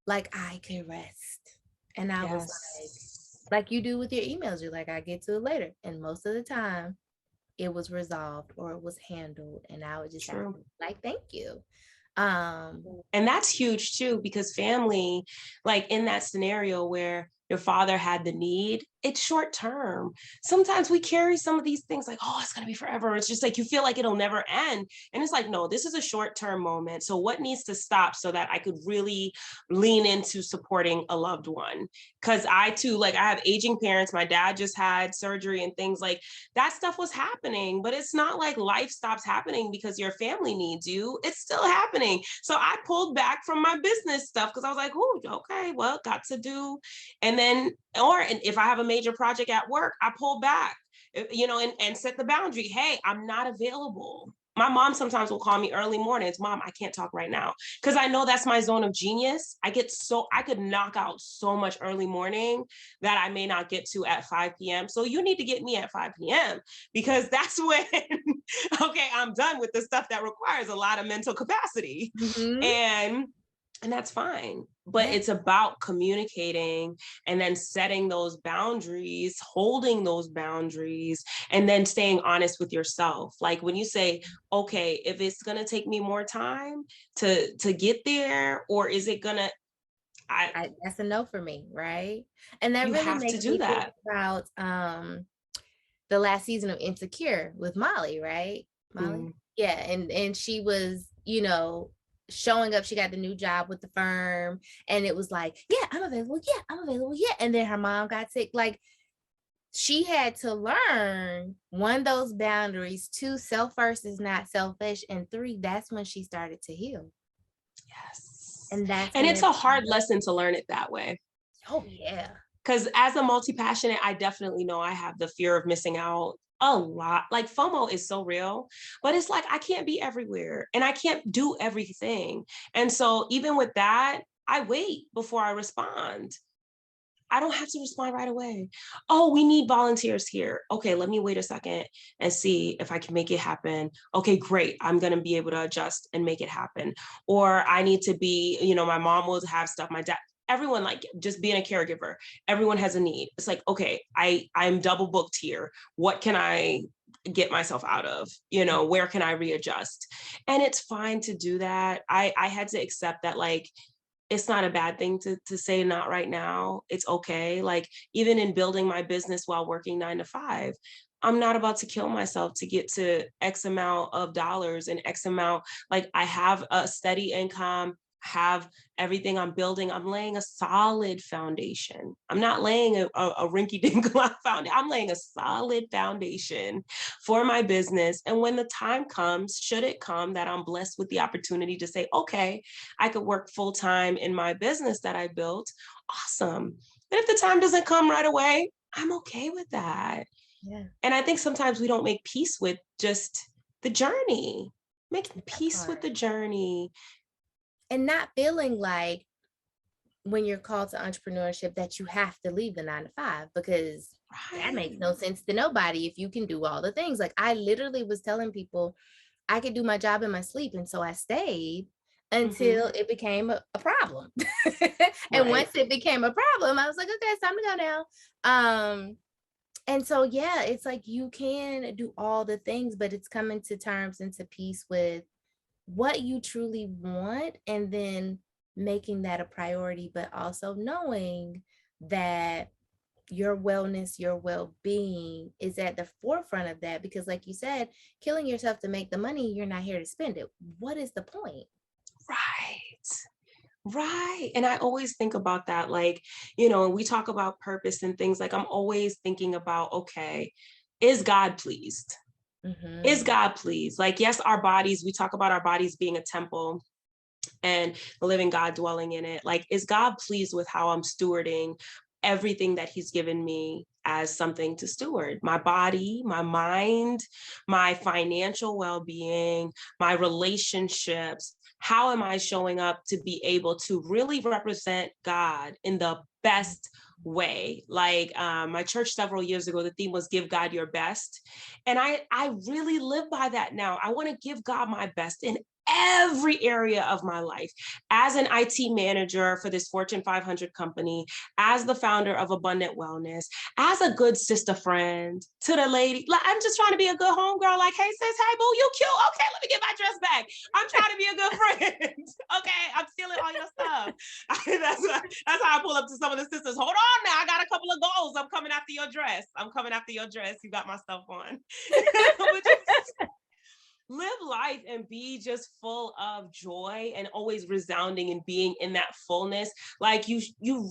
like I could rest. And I was Yes. like you do with your emails, you're like, I get to it later. And most of the time, it was resolved or it was handled. And I would just have to True. like, thank you. Um, And that's huge too, because family, like in that scenario where your father had the need, it's short term. Sometimes we carry some of these things like, oh, it's going to be forever. It's just like, you feel like it'll never end. And it's like, no, this is a short term moment. So what needs to stop so that I could really lean into supporting a loved one? Because I too, like, I have aging parents. My dad just had surgery and things like that. Stuff was happening, but it's not like life stops happening because your family needs you. It's still happening. So I pulled back from my business stuff because I was like, oh, okay, well, got to do. And then, and if I have a major project at work, I pull back, and set the boundary. Hey, I'm not available. My mom sometimes will call me early mornings. Mom, I can't talk right now. Because I know that's my zone of genius. I could knock out so much early morning that I may not get to at 5 p.m. So you need to get me at 5 p.m. because that's when, okay, I'm done with the stuff that requires a lot of mental capacity. Mm-hmm. And that's fine. But it's about communicating and then setting those boundaries, holding those boundaries, and then staying honest with yourself. Like when you say, okay, if it's going to take me more time to get there, or is it going to, that's a no for me, right? And that you really have to makes do me think that. about the last season of Insecure with Molly, right? Molly? Mm. Yeah, and she was, showing up. She got the new job with the firm, and it was like, yeah, I'm available. Yeah, I'm available. Yeah. And then her mom got sick. Like, she had to learn, one, those boundaries, two, self first is not selfish, and three, that's when she started to heal. Yes. And that's And when it's a hard lesson to learn it that way. Oh yeah. Because as a multi-passionate, I definitely know I have the fear of missing out a lot. Like FOMO is so real, but it's like, I can't be everywhere and I can't do everything. And so even with that, I wait before I respond. I don't have to respond right away. Oh, we need volunteers here. Okay, let me wait a second and see if I can make it happen. Okay, great. I'm going to be able to adjust and make it happen. Or I need to be, my mom will have stuff, my dad, everyone, like just being a caregiver, everyone has a need. It's like, okay, I'm double booked here. What can I get myself out of? Where can I readjust? And it's fine to do that. I had to accept that, like, it's not a bad thing to say not right now. It's okay. Like, even in building my business while working 9 to 5, I'm not about to kill myself to get to X amount of dollars and X amount. Like, I have a steady income, have everything I'm building. I'm laying a solid foundation. I'm not laying a rinky-dink foundation. I'm laying a solid foundation for my business. And when the time comes, should it come, that I'm blessed with the opportunity to say, okay, I could work full-time in my business that I built, awesome. But if the time doesn't come right away, I'm okay with that. Yeah. And I think sometimes we don't make peace with just the journey, making peace with the journey. And not feeling like, when you're called to entrepreneurship, that you have to leave the 9 to 5, because that makes no sense to nobody if you can do all the things. Like, I literally was telling people I could do my job in my sleep. And so I stayed until it became a problem. And once it became a problem, I was like, okay, it's time to go now. And so, yeah, it's like, you can do all the things, but it's coming to terms and to peace with what you truly want, and then making that a priority, but also knowing that your wellness, your well-being is at the forefront of that. Because like you said, killing yourself to make the money, you're not here to spend it. What is the point? Right. And I always think about that. Like, we talk about purpose and things, like, I'm always thinking about, okay, is God pleased? Mm-hmm. Is God pleased? Like, yes, our bodies, we talk about our bodies being a temple and the living God dwelling in it. Like, is God pleased with how I'm stewarding everything that he's given me as something to steward? My body, my mind, my financial well-being, my relationships. How am I showing up to be able to really represent God in the best way? Like, my church several years ago, the theme was give God your best. And I really live by that now. I want to give God my best in every area of my life. As an IT manager for this Fortune 500 company, as the founder of Abundant Wellness, as a good sister friend to the lady. Like, I'm just trying to be a good homegirl. Like, hey sis, hey boo, you cute. Okay, let me get my dress back. I'm trying to be a good friend. Okay, I'm stealing all your stuff. That's how I pull up to some of the sisters. Hold on now, I got a couple of goals. I'm coming after your dress. I'm coming after your dress. You got my stuff on. Live life and be just full of joy and always resounding and being in that fullness. Like you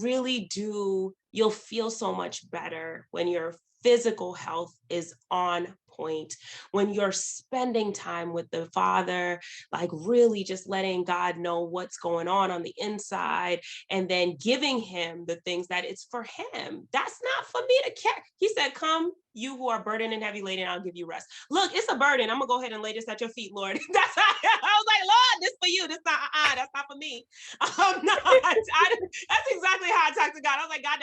really do, you'll feel so much better when your physical health is on point, when you're spending time with the Father, like really just letting God know what's going on the inside, and then giving him the things that it's for him. That's not for me to care. He said, come, you who are burdened and heavy laden, I'll give you rest. Look, it's a burden. I'm gonna go ahead and lay this at your feet, Lord. That's how I was like, Lord, this for you. This not, that's not for me. That's exactly how I talked to God. I was like, God,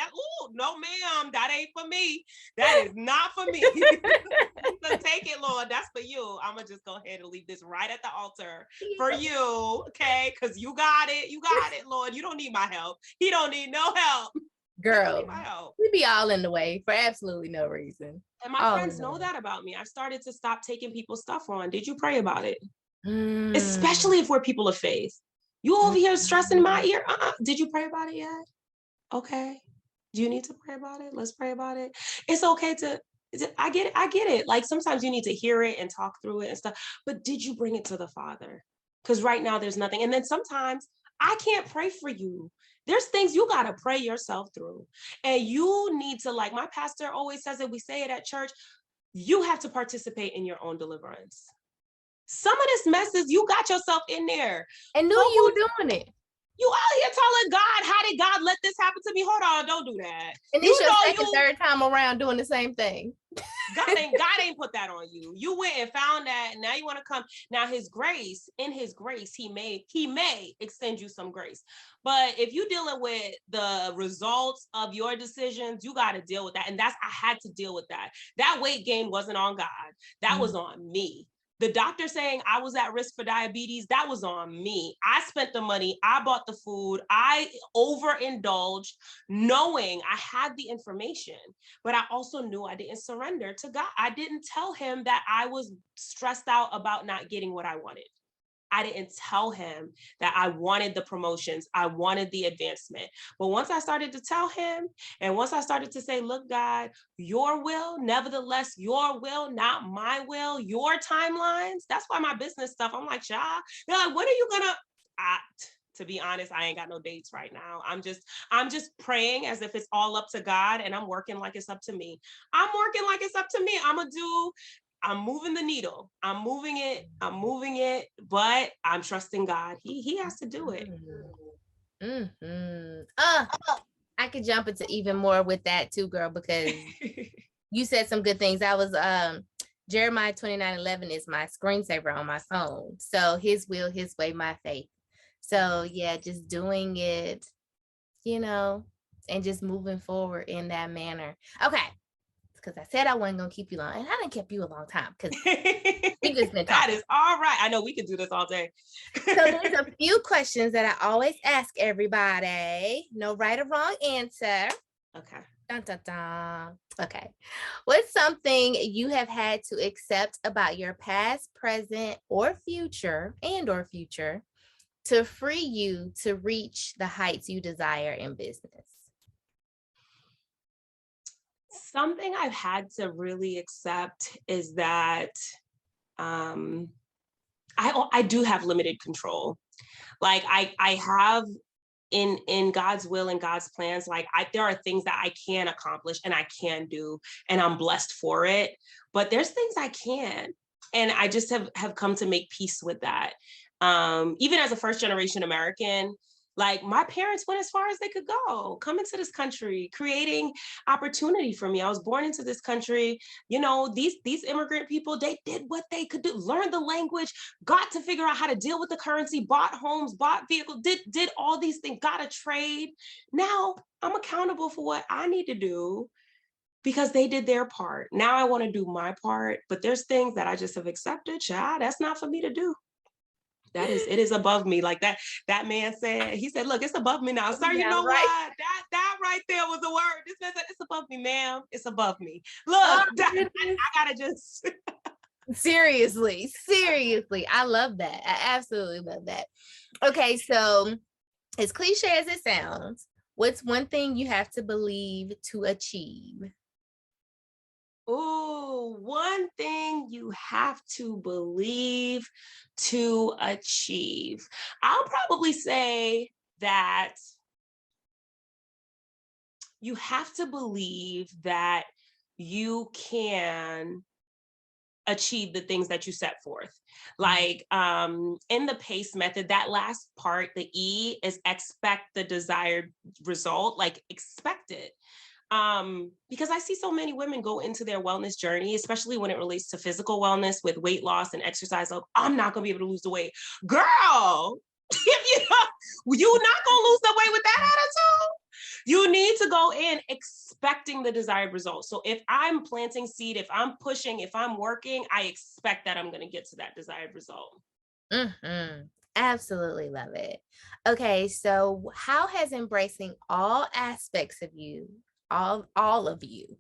no, ma'am, that ain't for me. That is not for me. So take it, Lord. That's for you. I'm gonna just go ahead and leave this right at the altar for you, okay? Because you got it. You got it, Lord. You don't need my help. He don't need no help. Girl, we be all in the way for absolutely no reason. And my friends know that about me. I've started to stop taking people's stuff on. Did you pray about it? Especially if we're people of faith. You over here stressing in my ear. Did you pray about it yet? Okay. Do you need to pray about it? Let's pray about it. It's okay to, I get it. Like sometimes you need to hear it and talk through it and stuff. But did you bring it to the Father? Because right now there's nothing. And then sometimes I can't pray for you. There's things you got to pray yourself through. And you need to, like my pastor always says it, we say it at church, you have to participate in your own deliverance. Some of this mess is you got yourself in there. And knew you were doing it. You out here telling God, how did God let this happen to me? Hold on, don't do that. And it's your second, third time around doing the same thing. God ain't put that on you. You went and found that, and now you want to come. Now his grace, in his grace, he may extend you some grace. But if you're dealing with the results of your decisions, you got to deal with that. And I had to deal with that. That weight gain wasn't on God. That was on me. The doctor saying I was at risk for diabetes, that was on me. I spent the money, I bought the food, I overindulged, knowing I had the information, but I also knew I didn't surrender to God. I didn't tell him that I was stressed out about not getting what I wanted. I didn't tell him that I wanted the promotions, I wanted the advancement. But once I started to tell him, and once I started to say, look, God, your will, nevertheless, your will, not my will, your timelines. That's why my business stuff, I'm like, Sha, they're like, when are you gonna, to be honest, I ain't got no dates right now. I'm just praying as if it's all up to God, and I'm working like it's up to me. I'm working like it's up to me. I'm moving the needle. I'm moving it, but I'm trusting God. He has to do it. I could jump into even more with that too, girl, because you said some good things. I was Jeremiah 29:11 is my screensaver on my phone. So his will, his way, my faith. So yeah, just doing it, and just moving forward in that manner. Okay. Because I said I wasn't going to keep you long, and I didn't keep you a long time because we just been talking. That is all right. I know we could do this all day. So there's a few questions that I always ask everybody. No right or wrong answer. Okay. Dun, dun, dun. Okay. What's something you have had to accept about your past, present, or future, to free you to reach the heights you desire in business? Something I've had to really accept is that I do have limited control. Like I have in God's will and God's plans, like there are things that I can accomplish and I can do, and I'm blessed for it. But there's things I can't. And I just have come to make peace with that. Even as a first generation American, like my parents went as far as they could go, coming to this country, creating opportunity for me. I was born into this country. These immigrant people, they did what they could do, learned the language, got to figure out how to deal with the currency, bought homes, bought vehicles, did all these things, got a trade. Now I'm accountable for what I need to do because they did their part. Now I want to do my part, but there's things that I just have accepted. Child, that's not for me to do. it is above me. Like that man said, he said, look, it's above me now. Sir, you know what? That right there was the word. This man said, it's above me, ma'am. It's above me. Look, I gotta just. Seriously. I love that. I absolutely love that. Okay, so as cliche as it sounds, what's one thing you have to believe to achieve? Oh, one thing you have to believe to achieve. I'll probably say that you have to believe that you can achieve the things that you set forth. Like in the PACE method, that last part, the E, is expect the desired result, like expect it. Because I see so many women go into their wellness journey, especially when it relates to physical wellness with weight loss and exercise. Like, I'm not gonna be able to lose the weight. Girl, you're not gonna lose the weight with that attitude. You need to go in expecting the desired result. So if I'm planting seed, if I'm pushing, if I'm working, I expect that I'm going to get to that desired result. Mm-hmm. Absolutely love it. Okay, so how has embracing all aspects of you, all of you,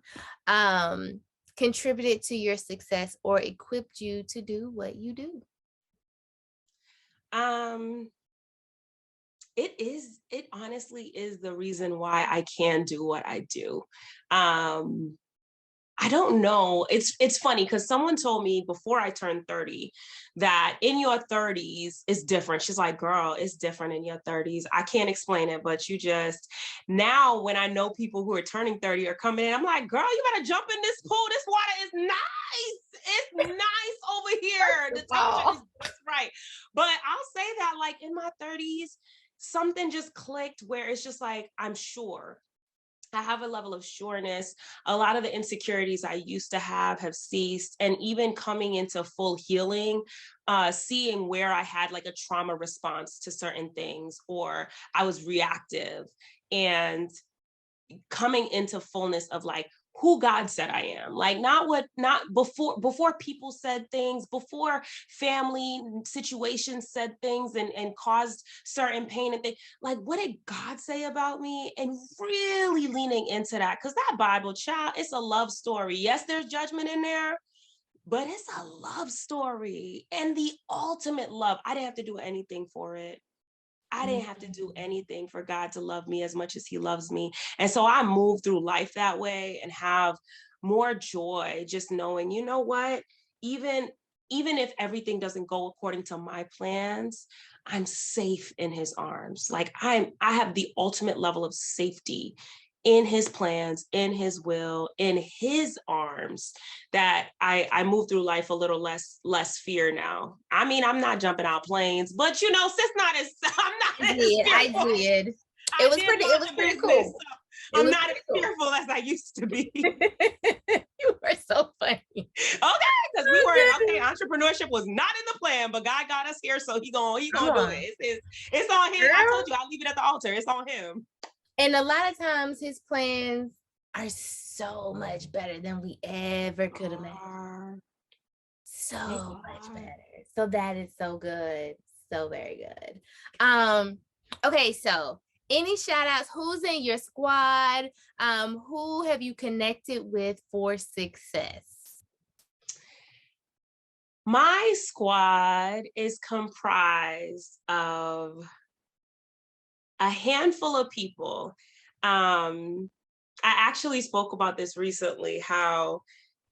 contributed to your success or equipped you to do what you do? It honestly is the reason why I can do what I do. I don't know. It's funny because someone told me before I turned 30 that in your 30s is different. She's like, girl, it's different in your 30s. I can't explain it, but you just, now when I know people who are turning 30 are coming in, I'm like, girl, you better jump in this pool. This water is nice. It's nice over here. The temperature is just right. But I'll say that like in my 30s, something just clicked where it's just like, I'm sure. I have a level of sureness. A lot of the insecurities I used to have ceased. And even coming into full healing, seeing where I had like a trauma response to certain things, or I was reactive, and coming into fullness of like who God said I am, like not before people said things, before family situations said things and caused certain pain and things, like what did God say about me? And really leaning into that, because that Bible, child, it's a love story. Yes, there's judgment in there, but it's a love story, and the ultimate love. I didn't have to do anything for it. I didn't have to do anything for God to love me as much as he loves me. And so I move through life that way and have more joy, just knowing, you know what, even if everything doesn't go according to my plans, I'm safe in his arms. Like I have the ultimate level of safety in his plans, in his will, in his arms, that I move through life a little less fear now. I mean, I'm not jumping out planes, but you know, sis, not as I'm not as fearful. I did. It was pretty cool. So I'm not as fearful as I used to be. You were so funny. Okay, because we were entrepreneurship was not in the plan, but God got us here, so he gonna do it. It's on him. Girl. I told you, I'll leave it at the altar. It's on him. And a lot of times his plans are so much better than we ever could imagine. So much better. So that is so good. So very good. Okay, so any shout outs? Who's in your squad? Who have you connected with for success? My squad is comprised of a handful of people. I actually spoke about this recently, how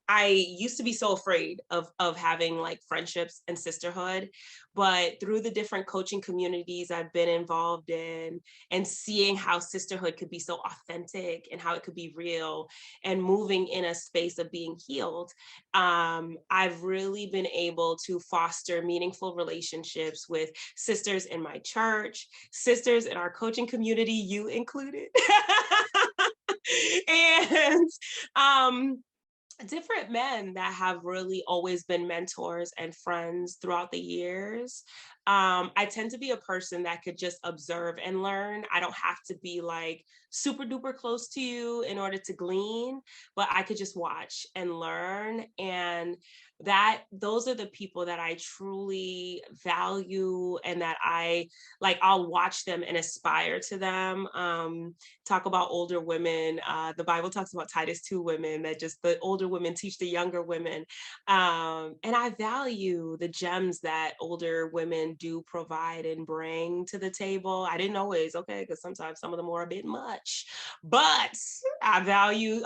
I used to be so afraid of having like friendships and sisterhood, but through the different coaching communities I've been involved in and seeing how sisterhood could be so authentic and how it could be real and moving in a space of being healed, I've really been able to foster meaningful relationships with sisters in my church, sisters in our coaching community, you included, and different men that have really always been mentors and friends throughout the years. I tend to be a person that could just observe and learn. I don't have to be like super duper close to you in order to glean, but I could just watch and learn. And those are the people that I truly value, and that I'll watch them and aspire to them. Talk about older women. The Bible talks about Titus 2 women, that just the older women teach the younger women. And I value the gems that older women do provide and bring to the table. I didn't always, okay, because sometimes some of them were a bit much, but I value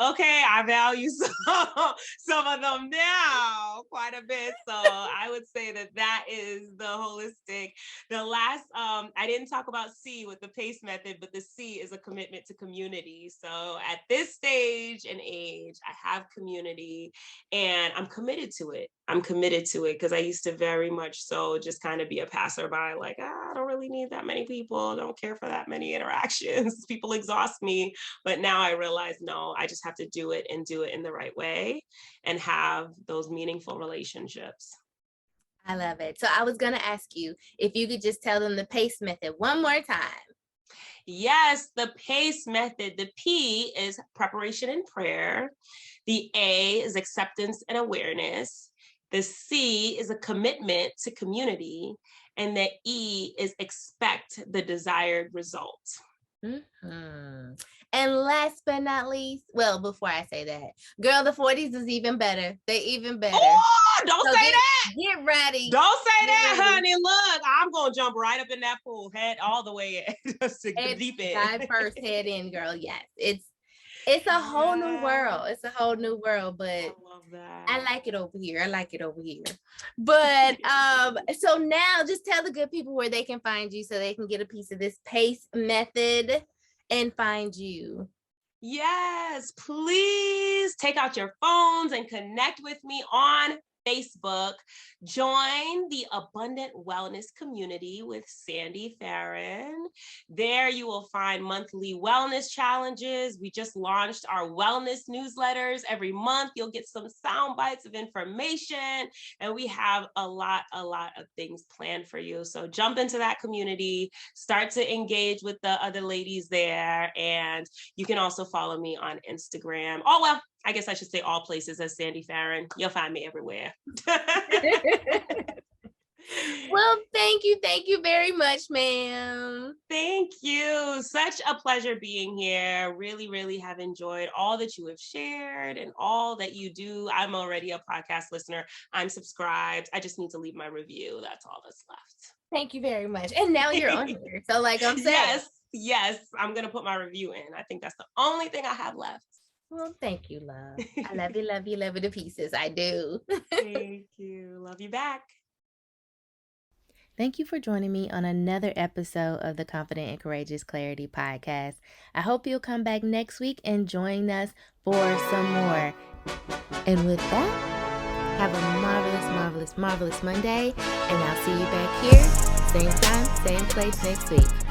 some of them now quite a bit. So I would say that is the holistic. The last, I didn't talk about C with the PACE method, but the C is a commitment to community. So at this stage and age, I have community, and I'm committed to it. Because I used to very much so just kind of be a passerby, like, I don't really need that many people. Don't care for that many interactions. People exhaust me. But now I realize, no, I just have to do it and do it in the right way and have those meaningful relationships. I love it. So I was going to ask you if you could just tell them the PACE method one more time. Yes, the PACE method. The P is preparation and prayer. The A is acceptance and awareness. The C is a commitment to community. And the E is expect the desired result. Mm-hmm. And last but not least, well, before I say that, girl, the 40s is even better. They even better. Oh, don't say that. Get ready. Don't say that, honey. Look, I'm going to jump right up in that pool, head all the way in. Just to deep in. Dive first, head in, girl. Yes. It's a whole new world. It's a whole new world, but I love that. I like it over here. But so now just tell the good people where they can find you so they can get a piece of this PACE method and find you. Yes, please take out your phones and connect with me on Facebook. Join the Abundant Wellness Community with Sandy Pharaon. There you will find monthly wellness challenges. We just launched our wellness newsletters. Every month you'll get some sound bites of information, and we have a lot of things planned for you. So jump into that community, start to engage with the other ladies there, and you can also follow me on Instagram. Oh, well, I guess I should say all places as Sandy Pharaon. You'll find me everywhere. Well, thank you very much, ma'am. Thank you. Such a pleasure being here. Really, really have enjoyed all that you have shared and all that you do. I'm already a podcast listener. I'm subscribed. I just need to leave my review. That's all that's left. Thank you very much. And now you're on here. So like I'm saying. Yes. I'm going to put my review in. I think that's the only thing I have left. Well, thank you, love. I love you to pieces. I do. Thank you. Love you back. Thank you for joining me on another episode of the Confident and Courageous Clarity Podcast. I hope you'll come back next week and join us for some more. And with that, have a marvelous Monday. And I'll see you back here, same time, same place next week.